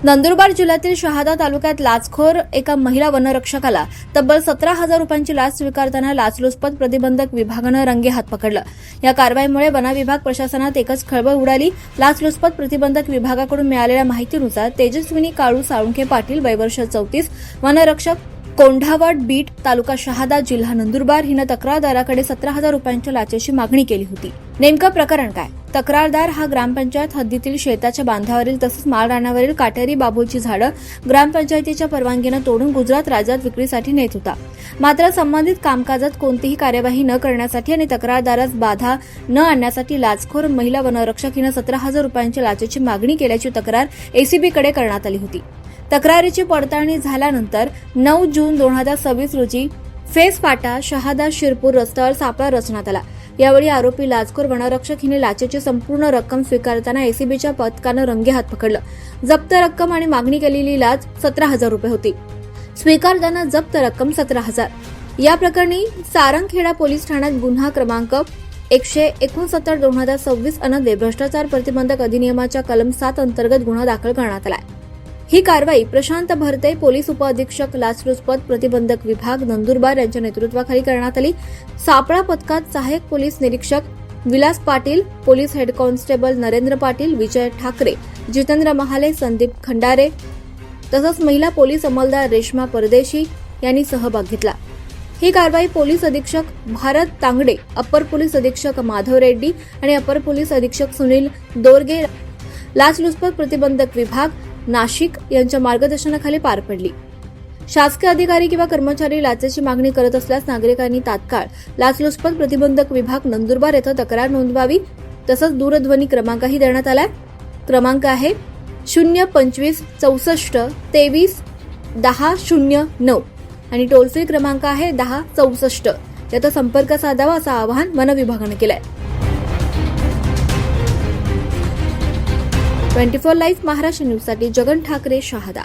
नंदुरबार जिल्ह्यातील शहादा तालुक्यात लाचखोर एका महिला वनरक्षकाला तब्बल 17,000 रुपयांची लाच स्वीकारताना लाचलुचपत प्रतिबंधक विभागानं रंगेहात पकडलं। या कारवाईमुळे वन विभाग प्रशासनात एकच खळबळ उडाली। लाचलुचपत प्रतिबंधक विभागाकडून मिळालेल्या माहितीनुसार तेजस्विनी काळू साळुंखे पाटील वय वर्ष 34 वनरक्षक कोंढावड बीट तालुका शहादा जिल्हा नंदुरबार हिनं तक्रारदाराकडे 17,000 रुपयांच्या लाचेची मागणी केली होती। नेमकं प्रकरण काय? तक्रारदार हा ग्रामपंचायत हद्दीतील शेताच्या बांधावरील तसंच माळरानावरील काटेरी बाबूलची झाडं ग्रामपंचायतीच्या परवानगीनं तोडून गुजरात राज्यात विक्रीसाठी नेत होता। मात्र संबंधित कामकाजात कोणतीही कार्यवाही न करण्यासाठी आणि तक्रारदारास बाधा न आणण्यासाठी लाचखोर महिला वनरक्षक हिनं 17,000 रुपयांच्या लाचेची मागणी केल्याची तक्रार एसीबीकडे करण्यात आली होती। तक्रारीची पडताळणी झाल्यानंतर 9 जून 2026 रोजी फेस फाटा शहादा शिरपूर रस्त्यावर सापळा रचण्यात आला। यावेळी आरोपी लाचखोर वनरक्षक हिने लाचेची संपूर्ण रक्कम स्वीकारताना एसीबीच्या पथकानं रंगेहात पकडलं। जप्त रक्कम आणि मागणी केलेली लाच 17,000 रुपये होती। स्वीकारताना जप्त रक्कम 17,000। या प्रकरणी सारंगखेडा पोलीस ठाण्यात गुन्हा क्रमांक 169/2026 अनदे भ्रष्टाचार प्रतिबंधक अधिनियमाच्या कलम 7 अंतर्गत गुन्हा दाखल करण्यात आला। ही कारवाई प्रशांत भरते पोलीस उपअधीक्षक लाचलुचपत प्रतिबंधक विभाग नंदुरबार यांच्या नेतृत्वाखाली करण्यात आली। सापळा पथकात सहाय्यक पोलीस निरीक्षक Vilas Patil, police head constable Narendra Patil, Vijay Thackeray, Jitendra Mahale, Sandeep Khandare तसंच महिला पोलीस अंमलदार रेश्मा परदेशी यांनी सहभाग घेतला। ही कारवाई पोलीस अधीक्षक भारत तांगडे, अपर पोलीस अधीक्षक माधव रेड्डी आणि अपर पोलीस अधीक्षक सुनील दोरगे लाचलुचपत प्रतिबंधक विभाग नाशिक यांच्या मार्गदर्शनाखाली पार पडली। शासकीय अधिकारी किंवा कर्मचारी लाचेची मागणी करत असल्यास नागरिकांनी तात्काळ लाचलुचपत प्रतिबंधक विभाग नंदुरबार येथे तक्रार नोंदवावी। तसंच दूरध्वनी क्रमांकही देण्यात आलाय। क्रमांक आहे 025 64 23 1009 आणि टोल फ्री क्रमांक आहे 1064। याचा संपर्क साधावा असं आवाहन वन विभागाने केलंय। 24 लाईव्ह महाराष्ट्र न्यूजसाठी जगन ठाकरे, शहादा।